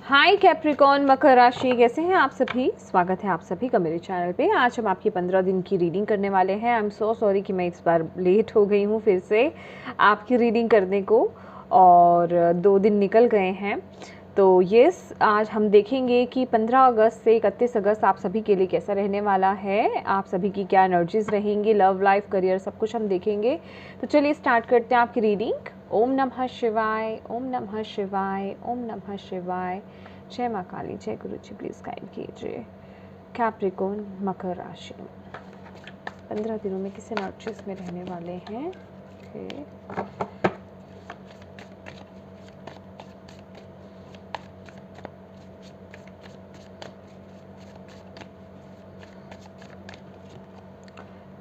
हाय Capricorn मकर राशि, कैसे हैं आप सभी। स्वागत है आप सभी का मेरे चैनल पे। आज हम आपकी 15 दिन की रीडिंग करने वाले हैं। आई एम सो सॉरी कि मैं इस बार लेट हो गई हूँ फिर से आपकी रीडिंग करने को, और 2 दिन निकल गए हैं। तो यस, आज हम देखेंगे कि 15 अगस्त से 31 अगस्त आप सभी के लिए कैसा रहने वाला है, आप सभी की क्या एनर्जीज रहेंगी, लव लाइफ करियर सब कुछ हम देखेंगे। तो चलिए स्टार्ट करते हैं आपकी रीडिंग। ओम नमः शिवाय, ओम नमः शिवाय, ओम नमः शिवाय। जय माँ काली, जय गुरु जी, प्लीज गाइड कीजिए कैप्रिकॉन मकर राशि 15 दिनों में किस एनर्जीज में रहने वाले हैं।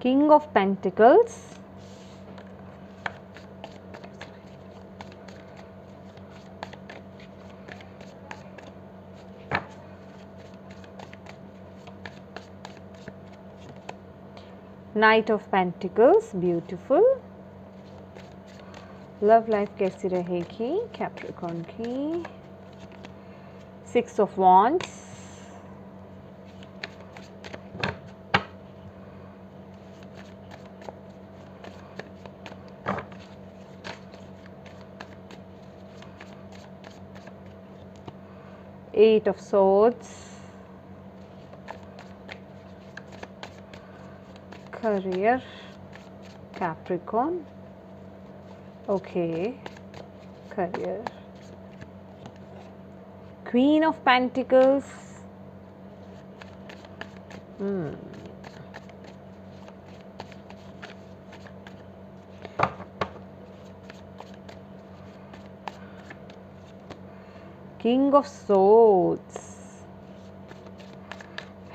King of pentacles, night of pentacles, beautiful. Love life कैसी रहेगी कैप्रिकॉन की। 6 of वॉन्ड्स,8 of swords, career Capricorn, okay, career, Queen of Pentacles, King of Swords,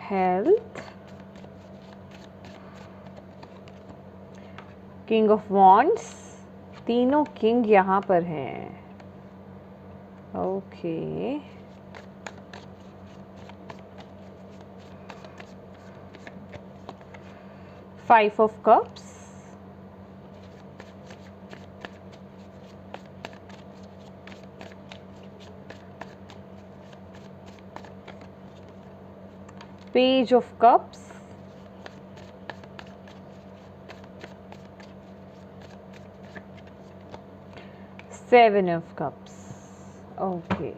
health, King of Wands, तीनों किंग यहाँ पर हैं। Okay, Five of Cups, Page of Cups, Seven of Cups, okay.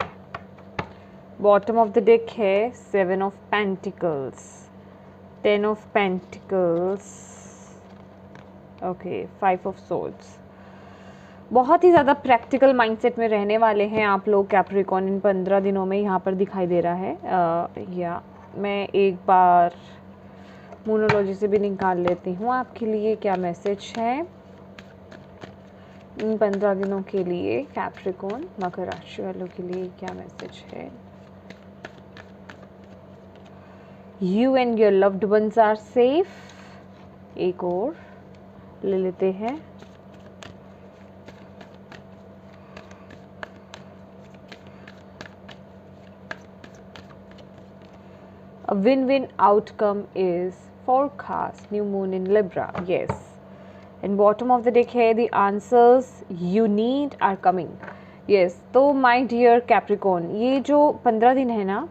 Bottom of the deck है 7 of Pentacles, 10 of Pentacles, okay, 5 of Swords। बहुत ही ज़्यादा practical mindset में रहने वाले हैं आप लोग कैप्रिकॉन इन 15 दिनों में, यहाँ पर दिखाई दे रहा है। या मैं एक बार मोनोलॉजी से भी निकाल लेती हूँ आपके लिए क्या मैसेज है इन 15 दिनों के लिए। कैप्रिकॉन मकर राशि वालों के लिए क्या मैसेज है। You and your loved ones are safe. एक और ले लेते हैं। A win-win outcome is forecast, new moon in Libra, yes. And bottom of the deck है the answers you need are coming, yes. तो my dear Capricorn, ये जो 15 दिन है ना,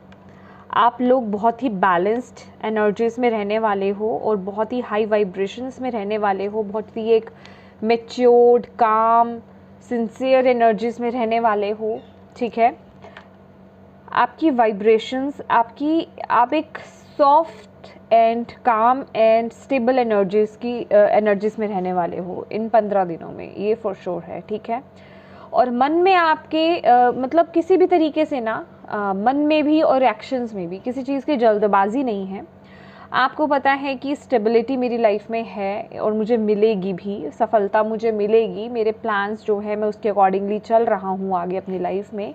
आप लोग बहुत ही बैलेंस्ड एनर्जीज में रहने वाले हो और बहुत ही हाई वाइब्रेशंस में रहने वाले हो, बहुत ही एक मैच्योर्ड, काम, सिंसियर एनर्जीज में रहने वाले हो, ठीक है। आपकी वाइब्रेशंस, आप एक सॉफ्ट एंड काम एंड स्टेबल एनर्जीज में रहने वाले हो इन 15 दिनों में, ये फॉर श्योर है, ठीक है। और मन में आपके मतलब किसी भी तरीके से ना, मन में भी और एक्शंस में भी किसी चीज़ की जल्दबाजी नहीं है। आपको पता है कि स्टेबिलिटी मेरी लाइफ में है और मुझे मिलेगी भी, सफलता मुझे मिलेगी। मेरे प्लान्स जो है मैं उसके अकॉर्डिंगली चल रहा हूँ आगे अपनी लाइफ में,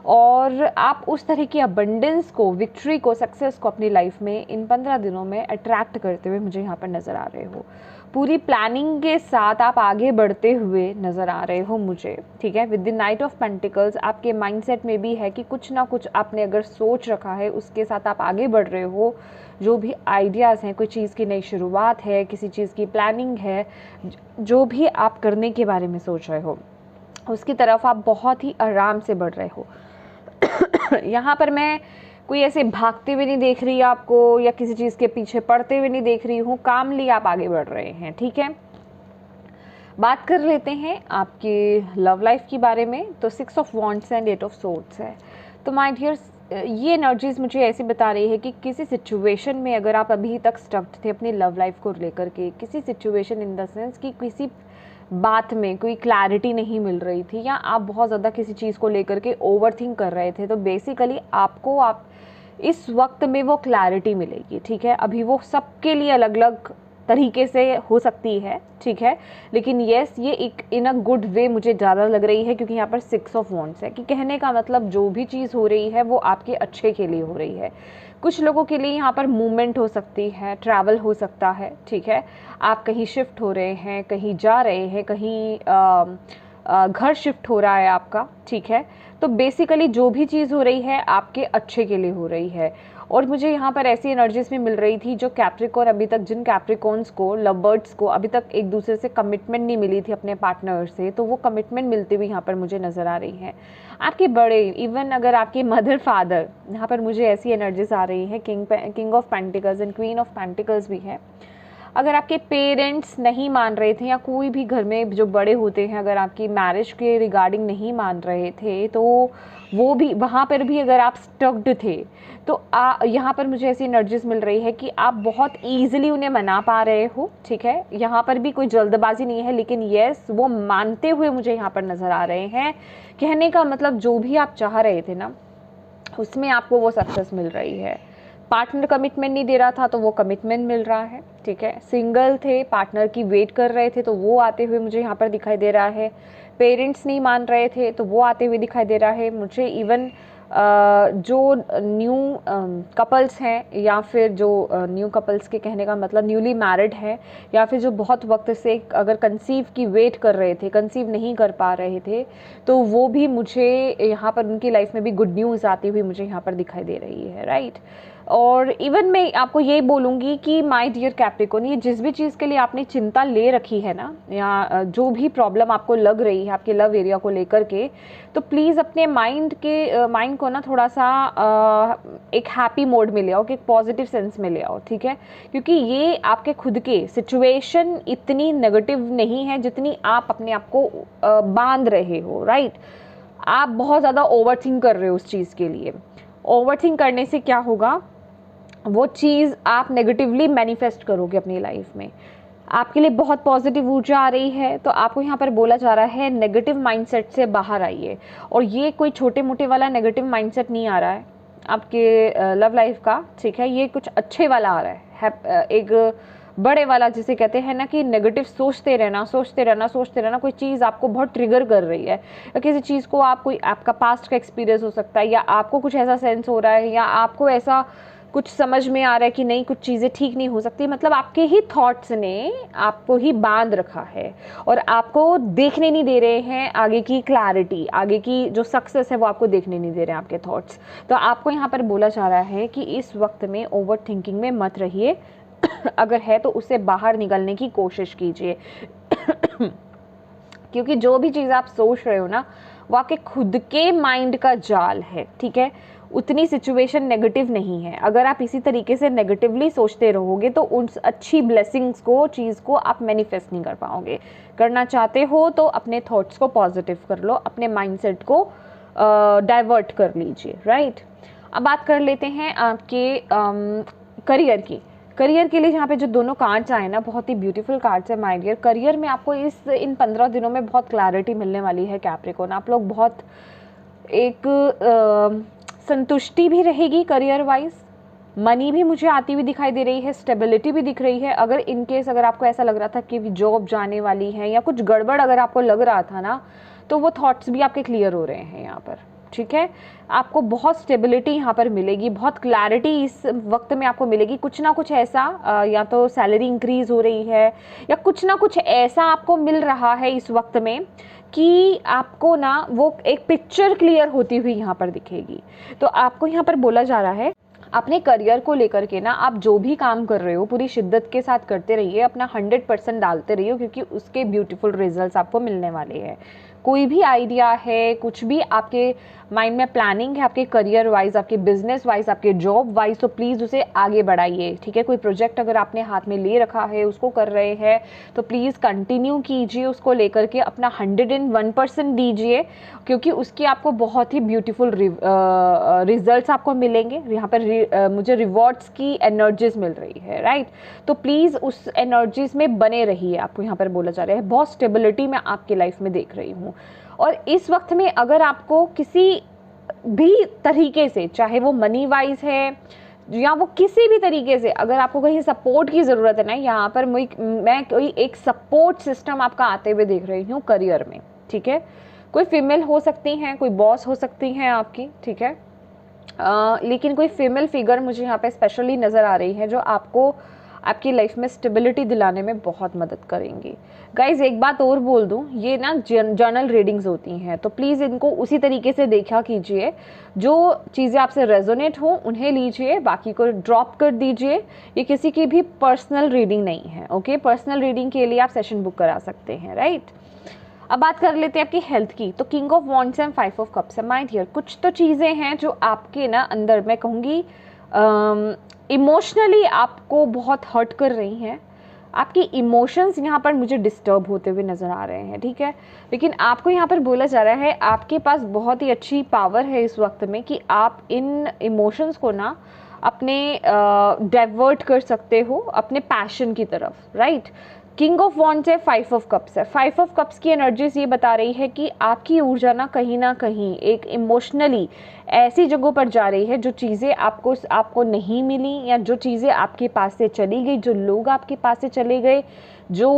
और आप उस तरह की अबंडेंस को, विक्ट्री को, सक्सेस को अपनी लाइफ में इन 15 दिनों में अट्रैक्ट करते हुए मुझे यहाँ पर नज़र आ रहे हो। पूरी प्लानिंग के साथ आप आगे बढ़ते हुए नज़र आ रहे हो मुझे, ठीक है। With the night of pentacles आपके माइंडसेट में भी है कि कुछ ना कुछ आपने अगर सोच रखा है उसके साथ आप आगे बढ़ रहे हो। जो भी आइडियाज़ हैं, कोई चीज़ की नई शुरुआत है, किसी चीज़ की प्लानिंग है, जो भी आप करने के बारे में सोच रहे हो उसकी तरफ आप बहुत ही आराम से बढ़ रहे हो। यहाँ पर मैं कोई ऐसे भागते हुए नहीं देख रही आपको, या किसी चीज़ के पीछे पड़ते हुए नहीं देख रही हूँ, कामली आप आगे बढ़ रहे हैं, ठीक है। बात कर लेते हैं आपकी लव लाइफ के बारे में। तो 6 of wands and 8 of swords है। तो माय डियर, ये एनर्जीज मुझे ऐसी बता रही है कि किसी सिचुएशन में अगर आप अभी तक स्टक्ड थे अपनी लव लाइफ को लेकर के, किसी सिचुएशन इन द सेंस कि किसी बात में कोई क्लैरिटी नहीं मिल रही थी, या आप बहुत ज़्यादा किसी चीज़ को लेकर के ओवरथिंक कर रहे थे, तो बेसिकली आपको आप इस वक्त में वो क्लैरिटी मिलेगी, ठीक है। अभी वो सबके लिए अलग अलग तरीके से हो सकती है, ठीक है, लेकिन येस ये एक इन अ गुड वे मुझे ज़्यादा लग रही है, क्योंकि यहाँ पर 6 ऑफ वॉन्ड्स है कि कहने का मतलब जो भी चीज़ हो रही है वो आपके अच्छे के लिए हो रही है। कुछ लोगों के लिए यहाँ पर मूवमेंट हो सकती है, ट्रैवल हो सकता है, ठीक है, आप कहीं शिफ्ट हो रहे हैं, कहीं जा रहे हैं, कहीं घर शिफ्ट हो रहा है आपका, ठीक है। तो बेसिकली जो भी चीज़ हो रही है आपके अच्छे के लिए हो रही है। और मुझे यहाँ पर ऐसी एनर्जीज में मिल रही थी जो कैप्रिकॉर्न अभी तक, जिन कैप्रिकॉर्न्स को, लव बर्ड्स को अभी तक एक दूसरे से कमिटमेंट नहीं मिली थी अपने पार्टनर से, तो वो कमिटमेंट मिलती हुई यहाँ पर मुझे नज़र आ रही है। आपके बड़े, इवन अगर आपके मदर फादर, यहाँ पर मुझे ऐसी एनर्जीज आ रही है, king of pentacles and queen of pentacles भी है। अगर आपके पेरेंट्स नहीं मान रहे थे, या कोई भी घर में जो बड़े होते हैं अगर आपकी मैरिज के रिगार्डिंग नहीं मान रहे थे, तो वो भी वहाँ पर भी अगर आप स्टक्ड थे, तो यहाँ पर मुझे ऐसी एनर्जीज मिल रही है कि आप बहुत ईजिली उन्हें मना पा रहे हो, ठीक है। यहाँ पर भी कोई जल्दबाजी नहीं है, लेकिन येस वो मानते हुए मुझे यहाँ पर नज़र आ रहे हैं। कहने का मतलब जो भी आप चाह रहे थे ना, उसमें आपको वो सक्सेस मिल रही है। पार्टनर कमिटमेंट नहीं दे रहा था तो वो कमिटमेंट मिल रहा है, ठीक है। सिंगल थे, पार्टनर की वेट कर रहे थे, तो वो आते हुए मुझे यहाँ पर दिखाई दे रहा है। पेरेंट्स नहीं मान रहे थे तो वो आते हुए दिखाई दे रहा है मुझे। इवन जो न्यू कपल्स हैं, या फिर जो न्यू कपल्स के कहने का मतलब न्यूली मैरिड हैं, या फिर जो बहुत वक्त से अगर कंसीव की वेट कर रहे थे, कंसीव नहीं कर पा रहे थे, तो वो भी मुझे यहाँ पर उनकी लाइफ में भी गुड न्यूज़ आती हुई मुझे यहाँ पर दिखाई दे रही है, राइट। और इवन मैं आपको ये बोलूँगी कि माय डियर कैप्रिकॉर्न, ये जिस भी चीज़ के लिए आपने चिंता ले रखी है ना, या जो भी प्रॉब्लम आपको लग रही है आपके लव एरिया को लेकर के, तो प्लीज़ अपने माइंड को ना थोड़ा सा एक हैप्पी मोड में ले आओ, कि एक पॉजिटिव सेंस में ले आओ, ठीक है। क्योंकि ये आपके खुद के सिचुएशन इतनी नेगेटिव नहीं है जितनी आप अपने आप को बांध रहे हो, राइट। आप बहुत ज़्यादा ओवरथिंक कर रहे हो उस चीज़ के लिए। ओवरथिंक करने से क्या होगा, वो चीज़ आप नेगेटिवली मैनिफेस्ट करोगे अपनी लाइफ में। आपके लिए बहुत पॉजिटिव ऊर्जा आ रही है, तो आपको यहाँ पर बोला जा रहा है नेगेटिव माइंडसेट से बाहर आइए। और ये कोई छोटे मोटे वाला नेगेटिव माइंडसेट नहीं आ रहा है आपके लव लाइफ का, ठीक है। ये कुछ अच्छे वाला आ रहा है, एक बड़े वाला, जिसे कहते हैं ना कि नेगेटिव सोचते रहना, सोचते रहना, सोचते रहना। कोई चीज़ आपको बहुत ट्रिगर कर रही है, या किसी चीज़ को आप, कोई आपका पास्ट का एक्सपीरियंस हो सकता है, या आपको कुछ ऐसा सेंस हो रहा है, या आपको ऐसा कुछ समझ में आ रहा है कि नहीं कुछ चीज़ें ठीक नहीं हो सकती। मतलब आपके ही थॉट्स ने आपको ही बांध रखा है, और आपको देखने नहीं दे रहे हैं आगे की क्लैरिटी, आगे की जो सक्सेस है वो आपको देखने नहीं दे रहे हैं आपके थॉट्स। तो आपको यहाँ पर बोला जा रहा है कि इस वक्त में ओवर थिंकिंग में मत रहिए। अगर है तो उससे बाहर निकलने की कोशिश कीजिए। क्योंकि जो भी चीज़ आप सोच रहे हो ना, वो आपके खुद के माइंड का जाल है, ठीक है। उतनी सिचुएशन नेगेटिव नहीं है। अगर आप इसी तरीके से नेगेटिवली सोचते रहोगे तो उन अच्छी ब्लेसिंग्स को, चीज़ को आप मैनिफेस्ट नहीं कर पाओगे। करना चाहते हो तो अपने थॉट्स को पॉजिटिव कर लो, अपने माइंडसेट को डाइवर्ट कर लीजिए, राइट। अब बात कर लेते हैं आपके करियर की। करियर के लिए यहाँ पे जो दोनों कार्ड्स आए ना, बहुत ही ब्यूटीफुल कार्ड्स है माय डियर। करियर में आपको इन 15 दिनों में बहुत क्लैरिटी मिलने वाली है कैप्रिकॉर्न। आप लोग बहुत एक संतुष्टि भी रहेगी करियर वाइज, मनी भी मुझे आती हुई दिखाई दे रही है, स्टेबिलिटी भी दिख रही है। अगर इन केस अगर आपको ऐसा लग रहा था कि जॉब जाने वाली है या कुछ गड़बड़ अगर आपको लग रहा था ना, तो वो थॉट्स भी आपके क्लियर हो रहे हैं यहाँ पर, ठीक है। आपको बहुत स्टेबिलिटी यहाँ पर मिलेगी, बहुत क्लैरिटी इस वक्त में आपको मिलेगी। कुछ ना कुछ ऐसा या तो सैलरी इंक्रीज हो रही है, या कुछ ना कुछ ऐसा आपको मिल रहा है इस वक्त में कि आपको ना वो एक पिक्चर क्लियर होती हुई यहाँ पर दिखेगी। तो आपको यहाँ पर बोला जा रहा है अपने करियर को लेकर के ना, आप जो भी काम कर रहे हो पूरी शिद्दत के साथ करते रहिए, अपना 100% डालते रहिए, क्योंकि उसके ब्यूटीफुल रिजल्ट्स आपको मिलने वाले हैं। कोई भी आइडिया है, कुछ भी आपके माइंड में प्लानिंग है आपके करियर वाइज, आपके बिजनेस वाइज, आपके जॉब वाइज, तो प्लीज़ उसे आगे बढ़ाइए, ठीक है। कोई प्रोजेक्ट अगर आपने हाथ में ले रखा है, उसको कर रहे हैं, तो प्लीज़ कंटिन्यू कीजिए, उसको लेकर के अपना 101% दीजिए, क्योंकि उसकी आपको बहुत ही ब्यूटीफुल रिजल्ट्स आपको मिलेंगे। यहाँ पर मुझे रिवॉर्ड्स की एनर्जीज मिल रही है, राइट। तो प्लीज़ उस एनर्जीज में बने रहिए, आपको यहाँ पर बोला जा रहा है। बहुत स्टेबिलिटी मैं आपकी लाइफ में देख रही हूँ। और इस वक्त में अगर आपको किसी भी तरीके से, चाहे वो मनी वाइज है या वो किसी भी तरीके से, अगर आपको कहीं सपोर्ट की ज़रूरत है ना, यहाँ पर मैं कोई एक सपोर्ट सिस्टम आपका आते हुए देख रही हूँ करियर में, ठीक है। कोई फीमेल हो सकती हैं, कोई बॉस हो सकती हैं आपकी, ठीक है। लेकिन कोई फीमेल फिगर मुझे यहाँ पे स्पेशली नज़र आ रही है जो आपको आपकी लाइफ में स्टेबिलिटी दिलाने में बहुत मदद करेंगी। गाइज एक बात और बोल दूं, ये ना जर्नल रीडिंग्स होती हैं, तो प्लीज़ इनको उसी तरीके से देखा कीजिए, जो चीज़ें आपसे रेजोनेट हो उन्हें लीजिए, बाकी को ड्रॉप कर दीजिए। ये किसी की भी पर्सनल रीडिंग नहीं है, ओके। पर्सनल रीडिंग के लिए आप सेशन बुक करा सकते हैं, राइट। अब बात कर लेते हैं आपकी हेल्थ की। तो king of wands and 5 of cups है। माय डियर, कुछ तो चीज़ें हैं जो आपके ना अंदर, मैं कहूँगी इमोशनली आपको बहुत हर्ट कर रही हैं। आपकी इमोशंस यहाँ पर मुझे डिस्टर्ब होते हुए नज़र आ रहे हैं, ठीक है। लेकिन आपको यहाँ पर बोला जा रहा है आपके पास बहुत ही अच्छी पावर है इस वक्त में कि आप इन इमोशंस को ना अपने डाइवर्ट कर सकते हो अपने पैशन की तरफ, राइट। किंग ऑफ वॉन्ड्स है, 5 ऑफ कप्स है। 5 ऑफ कप्स की एनर्जीज ये बता रही है कि आपकी ऊर्जा ना कहीं एक इमोशनली ऐसी जगहों पर जा रही है, जो चीज़ें आपको नहीं मिली, या जो चीज़ें आपके पास से चली गई, जो लोग आपके पास से चले गए, जो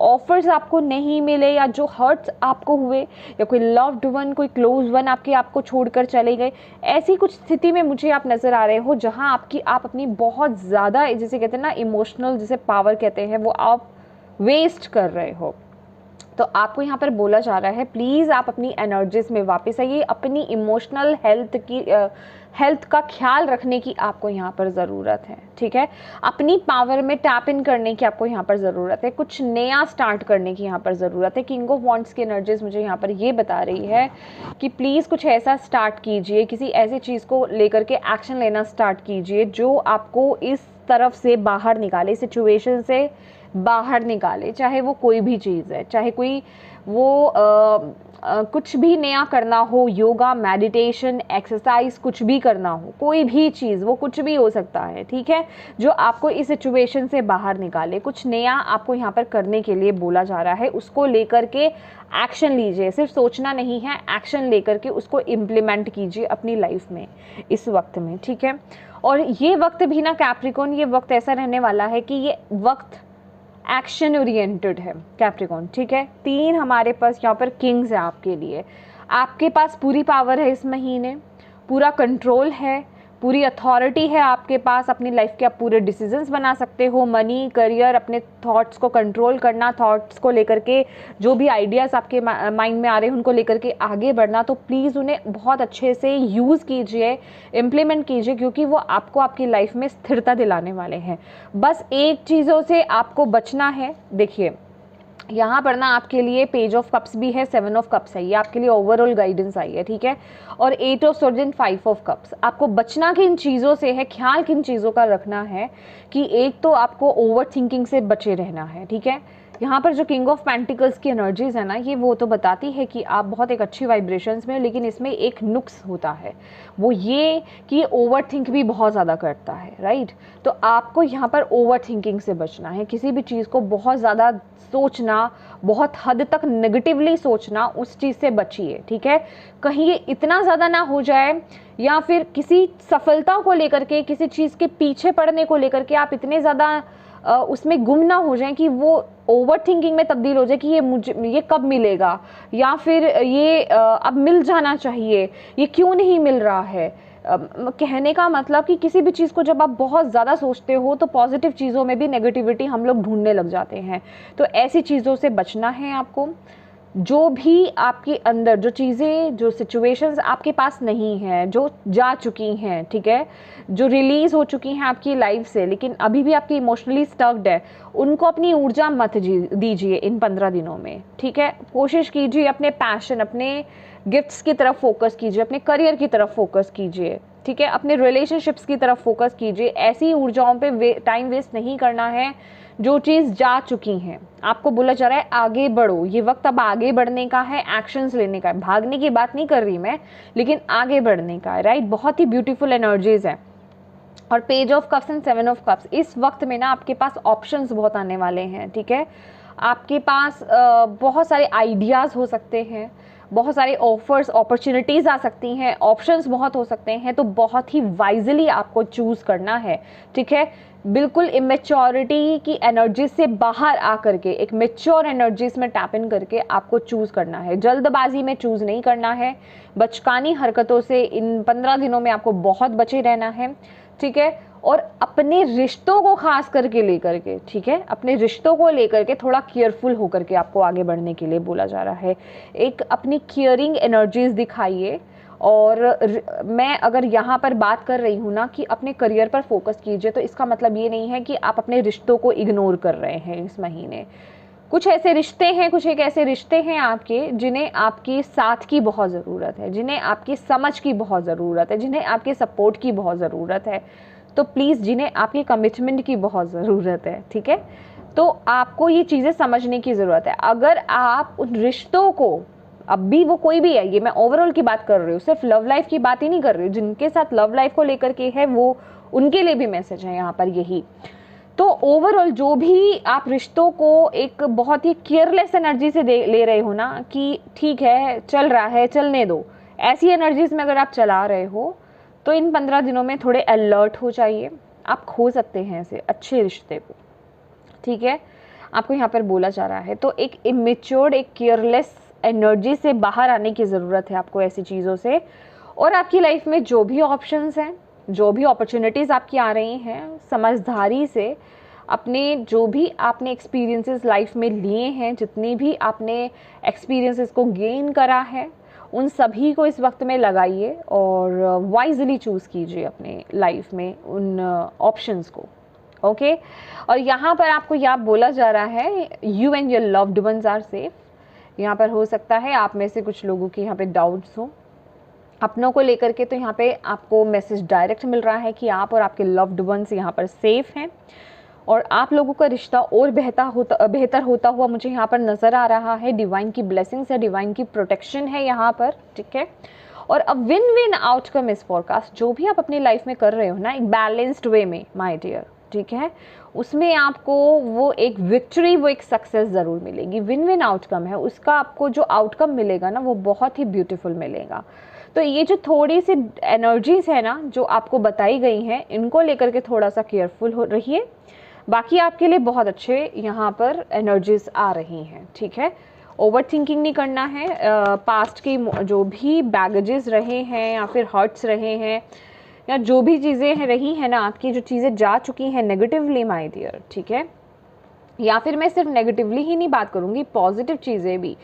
ऑफर्स आपको नहीं मिले, या जो हर्ट्स आपको हुए, या कोई लव्ड वन, कोई क्लोज वन आपको छोड़कर चले गए, ऐसी कुछ स्थिति में मुझे आप नज़र आ रहे हो जहां आप अपनी बहुत ज़्यादा, जिसे कहते हैं ना इमोशनल, जिसे पावर कहते हैं, वो आप वेस्ट कर रहे हो। तो आपको यहाँ पर बोला जा रहा है प्लीज़ आप अपनी एनर्जीज में वापस आइए, अपनी इमोशनल हेल्थ का ख्याल रखने की आपको यहाँ पर ज़रूरत है, ठीक है। अपनी पावर में टैप इन करने की आपको यहाँ पर ज़रूरत है, कुछ नया स्टार्ट करने की यहाँ पर ज़रूरत है। किंग ऑफ वॉन्ड्स की एनर्जीज मुझे यहाँ पर ये बता रही है कि प्लीज़ कुछ ऐसा स्टार्ट कीजिए, किसी ऐसी चीज़ को लेकर के एक्शन लेना स्टार्ट कीजिए जो आपको इस तरफ से बाहर निकाले, सिचुएशन से बाहर निकाले। चाहे वो कोई भी चीज़ है, चाहे कोई वो कुछ भी नया करना हो, योगा, मेडिटेशन, एक्सरसाइज, कुछ भी करना हो, कोई भी चीज़, वो कुछ भी हो सकता है, ठीक है, जो आपको इस सिचुएशन से बाहर निकाले। कुछ नया आपको यहाँ पर करने के लिए बोला जा रहा है, उसको लेकर के एक्शन लीजिए। सिर्फ सोचना नहीं है, एक्शन लेकर के उसको इम्प्लीमेंट कीजिए अपनी लाइफ में इस वक्त में, ठीक है। और ये वक्त भी ना कैप्रिकॉर्न, ये वक्त ऐसा रहने वाला है कि ये वक्त एक्शन ओरिएंटेड है कैप्रिकॉर्न, ठीक है। 3 हमारे पास यहाँ पर किंग्स है आपके लिए। आपके पास पूरी पावर है इस महीने, पूरा कंट्रोल है, पूरी अथॉरिटी है आपके पास। अपनी लाइफ के आप पूरे डिसीजंस बना सकते हो, मनी, करियर, अपने थॉट्स को कंट्रोल करना, थॉट्स को लेकर के जो भी आइडियाज़ आपके माइंड में आ रहे हैं उनको लेकर के आगे बढ़ना। तो प्लीज़ उन्हें बहुत अच्छे से यूज़ कीजिए, इम्प्लीमेंट कीजिए, क्योंकि वो आपको आपकी लाइफ में स्थिरता दिलाने वाले हैं। बस एक चीज़ों से आपको बचना है। देखिए यहाँ पर ना आपके लिए पेज ऑफ कप्स भी है, 7 ऑफ कप्स है, ये आपके लिए ओवरऑल गाइडेंस आई है, ठीक है। और 8 of swords and 5 of cups. आपको बचना किन चीज़ों से है, ख्याल किन चीज़ों का रखना है कि एक तो आपको ओवर थिंकिंग से बचे रहना है, ठीक है। यहाँ पर जो किंग ऑफ पेंटिकल्स की एनर्जीज है ना, ये वो तो बताती है कि आप बहुत एक अच्छी वाइब्रेशंस में, लेकिन इसमें एक नुक्स होता है, वो ये कि ओवर थिंक भी बहुत ज़्यादा करता है, राइट। तो आपको यहाँ पर ओवर थिंकिंग से बचना है, किसी भी चीज़ को बहुत ज़्यादा सोचना, बहुत हद तक नेगेटिवली सोचना, उस चीज़ से बचिए, ठीक है। कहीं ये इतना ज़्यादा ना हो जाए, या फिर किसी सफलता को लेकर के, किसी चीज़ के पीछे पड़ने को लेकर के आप इतने ज़्यादा उसमें गुम ना हो जाएं कि वो ओवर थिंकिंग में तब्दील हो जाए कि ये कब मिलेगा, या फिर ये अब मिल जाना चाहिए, ये क्यों नहीं मिल रहा है। कहने का मतलब कि किसी भी चीज़ को जब आप बहुत ज़्यादा सोचते हो तो पॉजिटिव चीज़ों में भी नेगेटिविटी हम लोग ढूंढने लग जाते हैं। तो ऐसी चीज़ों से बचना है आपको। जो भी आपके अंदर जो चीज़ें, जो सिचुएशंस आपके पास नहीं हैं, जो जा चुकी हैं, ठीक है, जो रिलीज़ हो चुकी हैं आपकी लाइफ से, लेकिन अभी भी आपकी इमोशनली स्टक्ड है, उनको अपनी ऊर्जा मत दीजिए इन 15 दिनों में, ठीक है। कोशिश कीजिए अपने पैशन, अपने गिफ्ट्स की तरफ फोकस कीजिए, अपने करियर की तरफ फोकस कीजिए, ठीक है, अपने रिलेशनशिप्स की तरफ फोकस कीजिए। ऐसी ऊर्जाओं पे टाइम वेस्ट नहीं करना है जो चीज़ जा चुकी हैं। आपको बोला जा रहा है आगे बढ़ो, ये वक्त अब आगे बढ़ने का है, एक्शंस लेने का है। भागने की बात नहीं कर रही मैं, लेकिन आगे बढ़ने का है, राइट। बहुत ही ब्यूटीफुल एनर्जीज है। और page of cups and 7 of cups, इस वक्त में ना आपके पास ऑप्शंस बहुत आने वाले हैं, ठीक है। आपके पास बहुत सारे आइडियाज़ हो सकते हैं, बहुत सारे ऑफर्स, अपॉर्चुनिटीज़ आ सकती हैं, ऑप्शंस बहुत हो सकते हैं। तो बहुत ही वाइजली आपको चूज़ करना है, ठीक है। बिल्कुल इमेच्योरिटी की एनर्जी से बाहर आकर के एक मेच्योर एनर्जीज में टैप इन करके आपको चूज़ करना है। जल्दबाजी में चूज़ नहीं करना है। बचकानी हरकतों से इन 15 दिनों में आपको बहुत बचे रहना है, ठीक है। और अपने रिश्तों को खास करके लेकर के, ठीक है, अपने रिश्तों को लेकर के थोड़ा केयरफुल होकर के आपको आगे बढ़ने के लिए बोला जा रहा है। एक अपनी केयरिंग एनर्जीज दिखाइए। और मैं अगर यहाँ पर बात कर रही हूँ ना कि अपने करियर पर फोकस कीजिए, तो इसका मतलब ये नहीं है कि आप अपने रिश्तों को इग्नोर कर रहे हैं इस महीने। कुछ ऐसे रिश्ते हैं, कुछ एक ऐसे रिश्ते हैं आपके जिन्हें आपके साथ की बहुत ज़रूरत है, जिन्हें आपकी समझ की बहुत ज़रूरत है, जिन्हें आपके सपोर्ट की बहुत ज़रूरत है। तो प्लीज़, जिन्हें आपकी कमिटमेंट की बहुत ज़रूरत है, ठीक है। तो आपको ये चीज़ें समझने की ज़रूरत है। अगर आप उन रिश्तों को, अब भी वो कोई भी है, ये मैं ओवरऑल की बात कर रही हूँ, सिर्फ लव लाइफ की बात ही नहीं कर रही हूँ, जिनके साथ लव लाइफ को लेकर के है वो, उनके लिए भी मैसेज है यहाँ पर यही। तो ओवरऑल जो भी आप रिश्तों को एक बहुत ही केयरलेस एनर्जी से ले रहे हो ना, कि ठीक है चल रहा है चलने दो, ऐसी एनर्जीज में अगर आप चला रहे हो, तो इन 15 दिनों में थोड़े अलर्ट हो जाइए। आप खो सकते हैं ऐसे अच्छे रिश्ते को, ठीक है, आपको यहाँ पर बोला जा रहा है। तो एक इमेच्योर्ड, एक केयरलेस एनर्जी से बाहर आने की ज़रूरत है आपको ऐसी चीज़ों से। और आपकी लाइफ में जो भी ऑप्शंस हैं, जो भी अपॉर्चुनिटीज़ आपकी आ रही हैं, समझदारी से अपने जो भी आपने एक्सपीरियंसेस लाइफ में लिए हैं, जितनी भी आपने एक्सपीरियंसेस को गेन करा है, उन सभी को इस वक्त में लगाइए और वाइजली चूज़ कीजिए अपने लाइफ में उन ऑप्शंस को, ओके। और यहाँ पर आपको यह बोला जा रहा है, you and your loved ones are safe. यहाँ पर हो सकता है आप में से कुछ लोगों के यहाँ पे डाउट्स हो अपनों को लेकर के, तो यहाँ पे आपको मैसेज डायरेक्ट मिल रहा है कि आप और आपके लव्ड वंस यहाँ पर सेफ हैं और आप लोगों का रिश्ता और बेहतर होता हुआ मुझे यहाँ पर नज़र आ रहा है। डिवाइन की ब्लेसिंग्स है, डिवाइन की प्रोटेक्शन है यहाँ पर, ठीक है। और अब विन विन आउटकम इस फोरकास्ट, जो भी आप अपनी लाइफ में कर रहे हो ना, एक बैलेंस्ड वे में माय डियर, ठीक है, उसमें आपको वो एक विक्ट्री, वो एक सक्सेस ज़रूर मिलेगी। विन विन आउटकम है, उसका आपको जो आउटकम मिलेगा ना, वो बहुत ही ब्यूटीफुल मिलेगा। तो ये जो थोड़ी सी एनर्जीज है ना जो आपको बताई गई हैं, इनको लेकर के थोड़ा सा केयरफुल हो रहिए। बाकी आपके लिए बहुत अच्छे यहाँ पर एनर्जीज आ रही हैं, ठीक है। ओवर थिंकिंग नहीं करना है। पास्ट की जो भी बैगेजेस रहे हैं या फिर हर्ट्स रहे हैं या जो भी चीज़ें रही हैं ना, आपकी जो चीज़ें जा चुकी हैं नेगेटिवली माय डियर, ठीक है, या फिर मैं सिर्फ नेगेटिवली ही नहीं बात करूँगी, पॉजिटिव चीज़ें भी,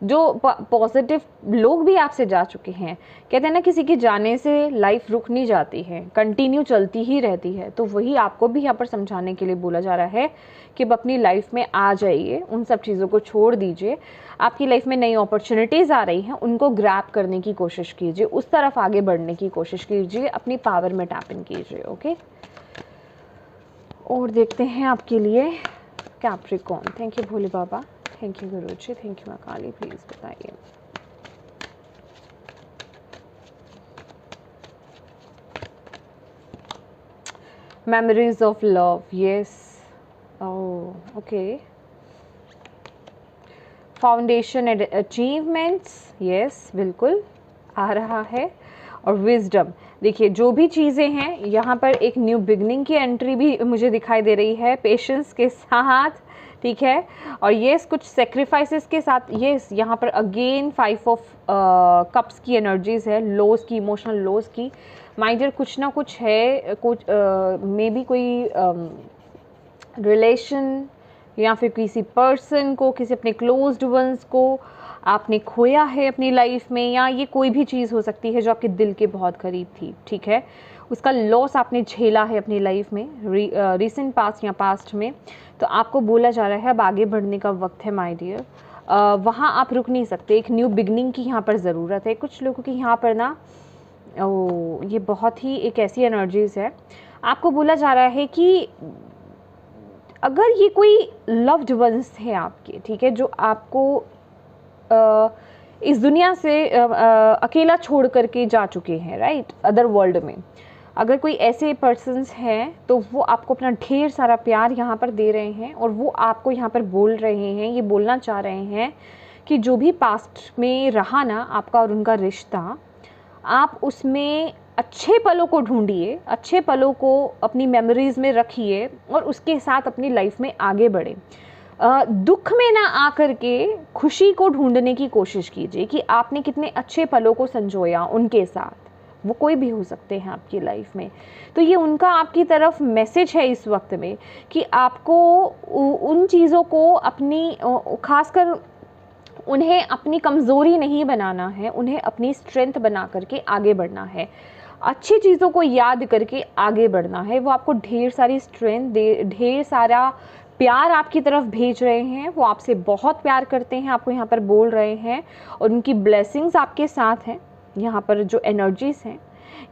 जो पॉजिटिव लोग भी आपसे जा चुके हैं। कहते हैं ना, किसी के जाने से लाइफ रुक नहीं जाती है, कंटिन्यू चलती ही रहती है। तो वही आपको भी यहाँ पर समझाने के लिए बोला जा रहा है कि अब अपनी लाइफ में आ जाइए, उन सब चीज़ों को छोड़ दीजिए। आपकी लाइफ में नई अपॉर्चुनिटीज़ आ रही हैं, उनको ग्रैब करने की कोशिश कीजिए, उस तरफ आगे बढ़ने की कोशिश कीजिए, अपनी पावर में टैप इन कीजिए, ओके। और देखते हैं आपके लिए Capricorn. Thank you Bhole Baba, thank you Guru ji, thank you माँ काली। प्लीज़ बताइए। Memories of love, yes, oh okay. Foundation and achievements, yes, बिल्कुल आ रहा है। और विजडम, देखिए जो भी चीज़ें हैं यहाँ पर, एक न्यू बिगनिंग की एंट्री भी मुझे दिखाई दे रही है पेशेंस के साथ, ठीक है। और ये कुछ सेक्रीफाइसेस के साथ, ये यहाँ पर अगेन 5 ऑफ कप्स की एनर्जीज है, लोज की, इमोशनल लोज की। माइंड डियर, कुछ ना कुछ है, कुछ मे बी कोई रिलेशन या फिर किसी पर्सन को, किसी अपने क्लोज्ड वंस को आपने खोया है अपनी लाइफ में, या ये कोई भी चीज़ हो सकती है जो आपके दिल के बहुत करीब थी, ठीक है, उसका लॉस आपने झेला है अपनी लाइफ में रिसेंट पास्ट या पास्ट में, तो आपको बोला जा रहा है अब आगे बढ़ने का वक्त है माय डियर। वहाँ आप रुक नहीं सकते, एक न्यू बिगनिंग की यहाँ पर ज़रूरत है। कुछ लोगों की यहाँ पर ना ये बहुत ही एक ऐसी एनर्जीज़ है, आपको बोला जा रहा है कि अगर ये कोई लव्ड वंस है आपके, ठीक है, जो आपको इस दुनिया से अकेला छोड़ करके जा चुके हैं, राइट, अदर वर्ल्ड में, अगर कोई ऐसे पर्सन्स हैं तो वो आपको अपना ढेर सारा प्यार यहाँ पर दे रहे हैं, और वो आपको यहाँ पर बोल रहे हैं, ये बोलना चाह रहे हैं कि जो भी पास्ट में रहा ना आपका और उनका रिश्ता, आप उसमें अच्छे पलों को ढूंढिए, अच्छे पलों को अपनी मेमोरीज़ में रखिए और उसके साथ अपनी लाइफ में आगे बढ़े। दुख में ना आकर के खुशी को ढूंढने की कोशिश कीजिए कि आपने कितने अच्छे पलों को संजोया उनके साथ, वो कोई भी हो सकते हैं आपकी लाइफ में। तो ये उनका आपकी तरफ मैसेज है इस वक्त में कि आपको उन चीज़ों को अपनी खासकर उन्हें अपनी कमज़ोरी नहीं बनाना है, उन्हें अपनी स्ट्रेंथ बना करके आगे बढ़ना है, अच्छी चीज़ों को याद करके आगे बढ़ना है। वो आपको ढेर सारी स्ट्रेंथ ढेर सारा प्यार आपकी तरफ भेज रहे हैं, वो आपसे बहुत प्यार करते हैं, आपको यहाँ पर बोल रहे हैं, और उनकी ब्लेसिंग्स आपके साथ हैं। यहाँ पर जो एनर्जीज़ हैं,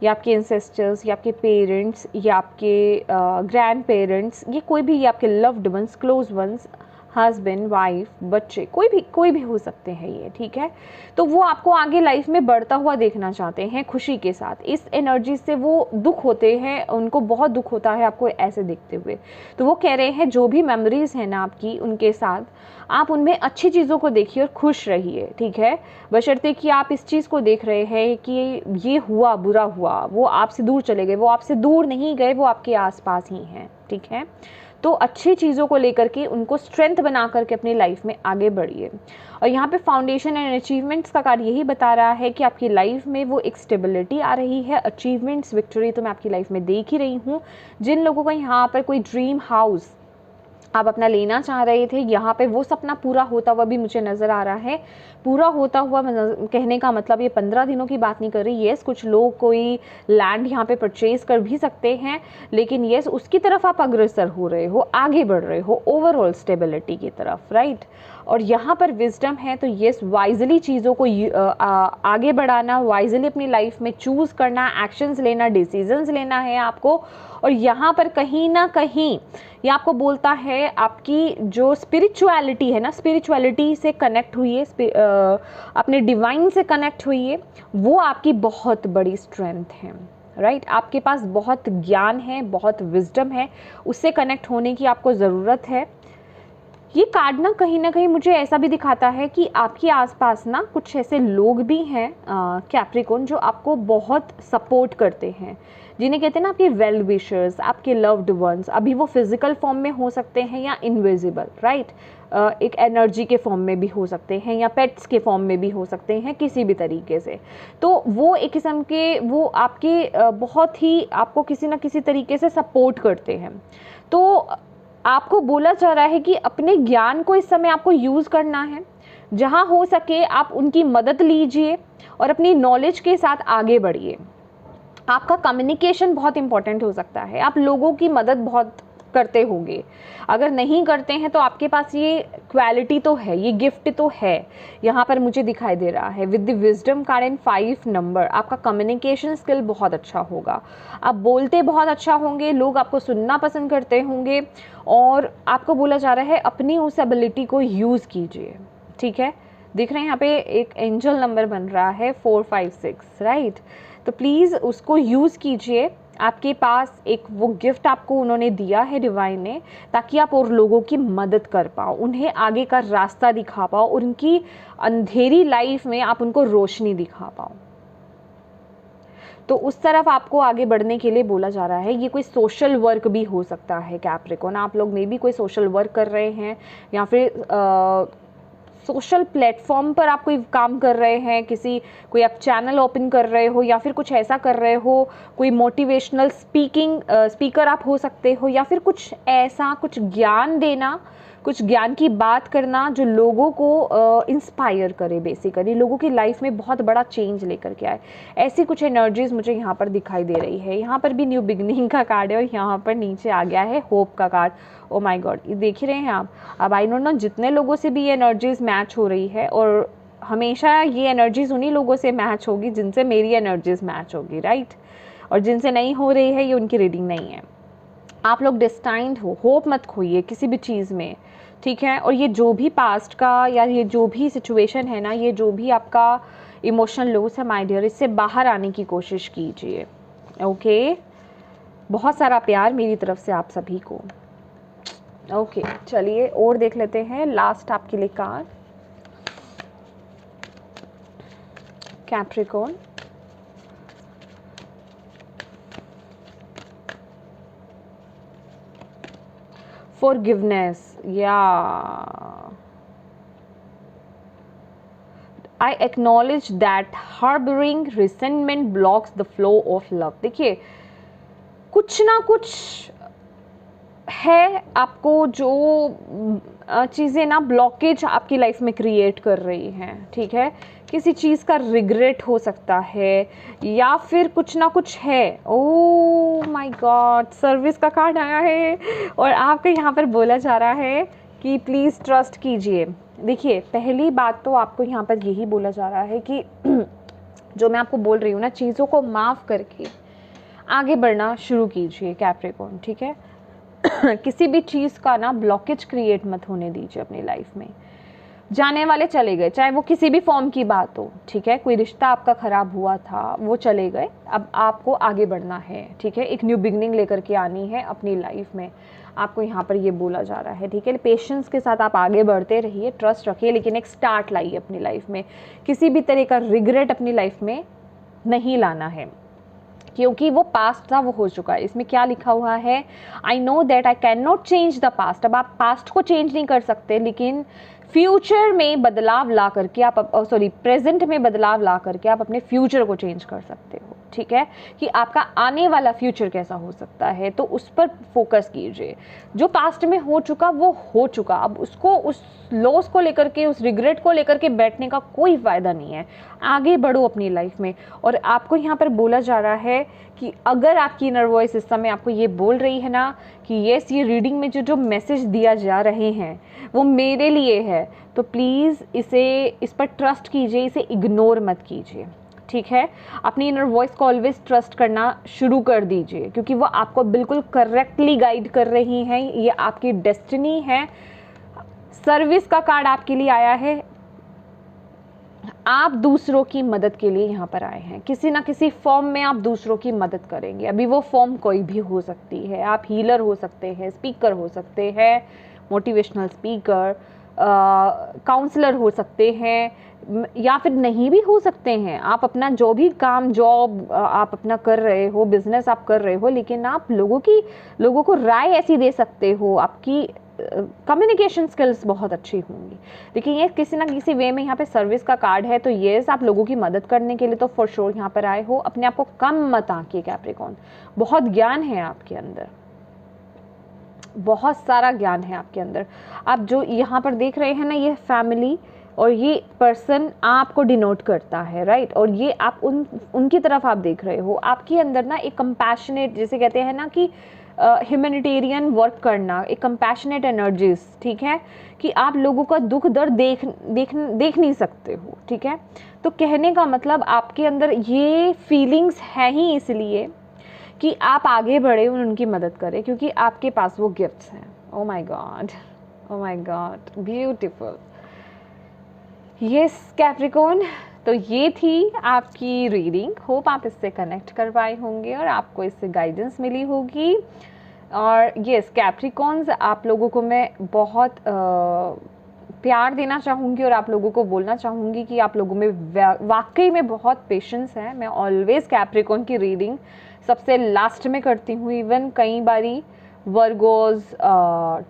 या आपके एंसेस्टर्स, या आपके पेरेंट्स, या आपके ग्रैंड पेरेंट्स, ये कोई भी, ये आपके loved ones, close ones, husband, wife, बच्चे, कोई भी हो सकते हैं ये, ठीक है। तो वो आपको आगे लाइफ में बढ़ता हुआ देखना चाहते हैं खुशी के साथ। इस एनर्जी से वो दुख होते हैं, उनको बहुत दुख होता है आपको ऐसे देखते हुए। तो वो कह रहे हैं जो भी मेमोरीज़ हैं ना आपकी उनके साथ, आप उनमें अच्छी चीज़ों को देखिए और खुश रहिए, ठीक है, बशर्ते कि आप इस चीज़ को देख रहे हैं कि ये हुआ, बुरा हुआ, वो आपसे दूर चले गए, वो आपसे दूर नहीं गए, वो आपके आसपास ही हैं, ठीक है। तो अच्छी चीज़ों को लेकर के उनको स्ट्रेंथ बना करके अपनी लाइफ में आगे बढ़िए। और यहाँ पे फाउंडेशन एंड अचीवमेंट्स का कार्ड यही बता रहा है कि आपकी लाइफ में वो एक स्टेबिलिटी आ रही है, अचीवमेंट्स, विक्ट्री तो मैं आपकी लाइफ में देख ही रही हूँ। जिन लोगों का यहाँ पर कोई ड्रीम हाउस आप अपना लेना चाह रहे थे, यहाँ पे वो सपना पूरा होता हुआ भी मुझे नज़र आ रहा है। पूरा होता हुआ कहने का मतलब ये 15 दिनों की बात नहीं कर रही। येस, कुछ लोग कोई लैंड यहाँ पे परचेज़ कर भी सकते हैं, लेकिन येस उसकी तरफ आप अग्रसर हो रहे हो, आगे बढ़ रहे हो ओवरऑल स्टेबिलिटी की तरफ, राइट। और यहाँ पर विजडम है, तो येस वाइजली चीज़ों को आगे बढ़ाना, वाइजली अपनी लाइफ में चूज़ करना, एक्शंस लेना, डिसीजंस लेना है आपको। और यहाँ पर कहीं ना कहीं ये आपको बोलता है आपकी जो स्पिरिचुअलिटी है ना, स्पिरिचुअलिटी से कनेक्ट हुई है, अपने डिवाइन से कनेक्ट हुई है, वो आपकी बहुत बड़ी स्ट्रेंथ है, राइट। आपके पास बहुत ज्ञान है, बहुत विजडम है, उससे कनेक्ट होने की आपको ज़रूरत है। ये कार्ड ना कहीं मुझे ऐसा भी दिखाता है कि आपके आसपास ना कुछ ऐसे लोग भी हैं कैप्रिकॉर्न, जो आपको बहुत सपोर्ट करते हैं, जिन्हें कहते हैं ना आपके वेल विशर्स, आपके लव्ड वंस। अभी वो फिजिकल फॉर्म में हो सकते हैं या इनविजिबल, राइट, एक एनर्जी के फॉर्म में भी हो सकते हैं, या पेट्स के फॉर्म में भी हो सकते हैं, किसी भी तरीके से। तो वो एक किस्म के वो आपके बहुत ही आपको किसी ना किसी तरीके से सपोर्ट करते हैं। तो आपको बोला जा रहा है कि अपने ज्ञान को इस समय आपको यूज़ करना है, जहाँ हो सके आप उनकी मदद लीजिए और अपनी नॉलेज के साथ आगे बढ़िए। आपका कम्युनिकेशन बहुत इंपॉर्टेंट हो सकता है, आप लोगों की मदद बहुत करते होंगे, अगर नहीं करते हैं तो आपके पास ये क्वालिटी तो है, ये गिफ्ट तो है, यहाँ पर मुझे दिखाई दे रहा है। With the wisdom card and 5 number, आपका कम्युनिकेशन स्किल बहुत अच्छा होगा, आप बोलते बहुत अच्छा होंगे, लोग आपको सुनना पसंद करते होंगे, और आपको बोला जा रहा है अपनी उस एबिलिटी को यूज़ कीजिए, ठीक है। दिख रहे हैं यहाँ पे एक एंजल नंबर बन रहा है 456, राइट। तो प्लीज़ उसको यूज़ कीजिए, आपके पास एक वो गिफ्ट आपको उन्होंने दिया है डिवाइन ने, ताकि आप और लोगों की मदद कर पाओ, उन्हें आगे का रास्ता दिखा पाओ, और उनकी अंधेरी लाइफ में आप उनको रोशनी दिखा पाओ। तो उस तरफ आपको आगे बढ़ने के लिए बोला जा रहा है। ये कोई सोशल वर्क भी हो सकता है कैप्रिकॉर्न, आप लोग में भी कोई सोशल वर्क कर रहे हैं, या फिर सोशल प्लेटफॉर्म पर आप कोई काम कर रहे हैं, कोई आप चैनल ओपन कर रहे हो, या फिर कुछ ऐसा कर रहे हो, कोई मोटिवेशनल स्पीकर आप हो सकते हो, या फिर कुछ ऐसा कुछ ज्ञान देना, कुछ ज्ञान की बात करना जो लोगों को इंस्पायर करे, बेसिकली लोगों की लाइफ में बहुत बड़ा चेंज लेकर के आए। ऐसी कुछ एनर्जीज मुझे यहाँ पर दिखाई दे रही है। यहाँ पर भी न्यू बिगनिंग का कार्ड है और यहाँ पर नीचे आ गया है होप का कार्ड। ओ माय गॉड, ये देख ही रहे हैं आप। अब आई डोंट नो जितने लोगों से भी ये एनर्जीज मैच हो रही है, और हमेशा ये एनर्जीज उन्हीं लोगों से मैच होगी जिनसे मेरी एनर्जीज मैच होगी, राइट। और जिनसे नहीं हो रही है, ये उनकी रीडिंग नहीं है। आप लोग डिस्टाइंड हो, होप मत खोइए किसी भी चीज़ में, ठीक है। और ये जो भी पास्ट का या ये जो भी सिचुएशन है ना, ये जो भी आपका इमोशनल लॉस है माय डियर, इससे बाहर आने की कोशिश कीजिए, ओके। बहुत सारा प्यार मेरी तरफ से आप सभी को, ओके। चलिए और देख लेते हैं लास्ट आपके लिए card, Capricorn. Forgiveness, yeah. I acknowledge that harboring resentment blocks the flow of love. देखिए, कुछ ना कुछ है आपको जो चीज़ें ना ब्लॉकेज आपकी लाइफ में क्रिएट कर रही हैं, ठीक है। किसी चीज़ का रिग्रेट हो सकता है या फिर कुछ ना कुछ है। ओह माय गॉड, सर्विस का कार्ड आया है और आपको यहाँ पर बोला जा रहा है कि प्लीज़ ट्रस्ट कीजिए। देखिए, पहली बात तो आपको यहाँ पर यही बोला जा रहा है कि जो मैं आपको बोल रही हूँ ना, चीज़ों को माफ़ करके आगे बढ़ना शुरू कीजिए कैप्रिकॉर्न, ठीक है। किसी भी चीज़ का ना ब्लॉकेज क्रिएट मत होने दीजिए अपनी लाइफ में। जाने वाले चले गए, चाहे वो किसी भी फॉर्म की बात हो, ठीक है। कोई रिश्ता आपका ख़राब हुआ था, वो चले गए, अब आपको आगे बढ़ना है, ठीक है। एक न्यू बिगनिंग लेकर के आनी है अपनी लाइफ में, आपको यहाँ पर ये बोला जा रहा है, ठीक है। पेशेंस के साथ आप आगे बढ़ते रहिए, ट्रस्ट रखिए, लेकिन एक स्टार्ट लाइए अपनी लाइफ में। किसी भी तरह का रिग्रेट अपनी लाइफ में नहीं लाना है, क्योंकि वो पास्ट था, वो हो चुका है। इसमें क्या लिखा हुआ है, I know that I can not change the past. अब आप पास्ट को चेंज नहीं कर सकते, लेकिन फ्यूचर में बदलाव ला करके आप प्रेजेंट में बदलाव ला करके आप अपने फ्यूचर को चेंज कर सकते हो, ठीक है। कि आपका आने वाला फ्यूचर कैसा हो सकता है, तो उस पर फोकस कीजिए। जो पास्ट में हो चुका वो हो चुका, अब उसको, उस लॉस को लेकर के, उस रिग्रेट को लेकर के बैठने का कोई फ़ायदा नहीं है। आगे बढ़ो अपनी लाइफ में। और आपको यहाँ पर बोला जा रहा है कि अगर आपकी इनर वॉइस इस समय आपको ये बोल रही है ना कि येस, ये रीडिंग में जो मैसेज दिया जा रहे हैं वो मेरे लिए है, तो प्लीज़ इस पर ट्रस्ट कीजिए, इसे इग्नोर मत कीजिए, ठीक है। अपनी इनर वॉइस को ऑलवेज ट्रस्ट करना शुरू कर दीजिए, क्योंकि वो आपको बिल्कुल करेक्टली गाइड कर रही हैं। ये आपकी डेस्टिनी है। सर्विस का कार्ड आपके लिए आया है। आप दूसरों की मदद के लिए यहाँ पर आए हैं, किसी ना किसी फॉर्म में आप दूसरों की मदद करेंगे। अभी वो फॉर्म कोई भी हो सकती है, आप हीलर हो सकते हैं, स्पीकर हो सकते हैं, मोटिवेशनल स्पीकर, काउंसलर हो सकते हैं, या फिर नहीं भी हो सकते हैं। आप अपना जो भी काम, जॉब आप अपना कर रहे हो, बिजनेस आप कर रहे हो, लेकिन आप लोगों को राय ऐसी दे सकते हो, आपकी कम्युनिकेशन स्किल्स बहुत अच्छी होंगी। लेकिन ये किसी ना किसी वे में यहाँ पे सर्विस का कार्ड है, तो येस, आप लोगों की मदद करने के लिए तो फॉर श्योर यहाँ पर आए हो। अपने आप को कम मत आंकिए कैप्रिकॉर्न, बहुत ज्ञान है आपके अंदर, बहुत सारा ज्ञान है आपके अंदर। आप जो यहाँ पर देख रहे हैं ना, ये फैमिली और ये पर्सन आपको डिनोट करता है, राइट। और ये आप उनकी तरफ आप देख रहे हो। आपके अंदर ना एक कंपैशनेट, जैसे कहते हैं ना कि ह्यूमैनिटेरियन वर्क करना, एक कंपैशनेट एनर्जीज, ठीक है, कि आप लोगों का दुख दर्द देख नहीं सकते हो, ठीक है। तो कहने का मतलब आपके अंदर ये फीलिंग्स है ही इसलिए कि आप आगे बढ़े, उनकी मदद करें, क्योंकि आपके पास वो गिफ्ट्स हैं। Oh my God, oh my God, beautiful. Yes Capricorn, तो ये थी आपकी रीडिंग। होप आप इससे कनेक्ट कर पाए होंगे और आपको इससे गाइडेंस मिली होगी। और यस कैप्रिकॉर्न्स, आप लोगों को मैं बहुत प्यार देना चाहूँगी और आप लोगों को बोलना चाहूँगी कि आप लोगों में वाकई में बहुत पेशेंस है। मैं ऑलवेज कैप्रिकॉर्न की रीडिंग सबसे लास्ट में करती हूँ। इवन कई बारी वर्गोस,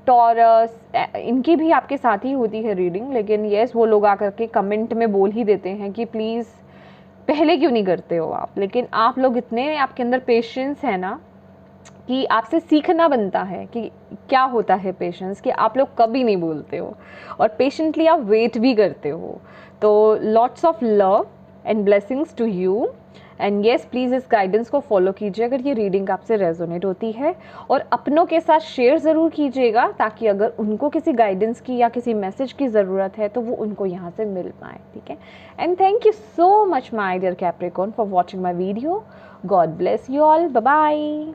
टॉरस, इनकी भी आपके साथ ही होती है रीडिंग, लेकिन येस, वो लोग आकर के कमेंट में बोल ही देते हैं कि प्लीज़ पहले क्यों नहीं करते हो आप। लेकिन आप लोग इतने, आपके अंदर पेशेंस है ना कि आपसे सीखना बनता है कि क्या होता है पेशेंस, कि आप लोग कभी नहीं बोलते हो और पेशेंटली आप वेट भी करते हो। तो lots of love and blessings to you and yes, please इस गाइडेंस को फॉलो कीजिए अगर ये रीडिंग आपसे रेजोनेट होती है, और अपनों के साथ शेयर ज़रूर कीजिएगा ताकि अगर उनको किसी गाइडेंस की या किसी मैसेज की ज़रूरत है तो वो उनको यहाँ से मिल पाए, ठीक है। And thank you so much my dear Capricorn for watching my video. God bless you all, bye bye.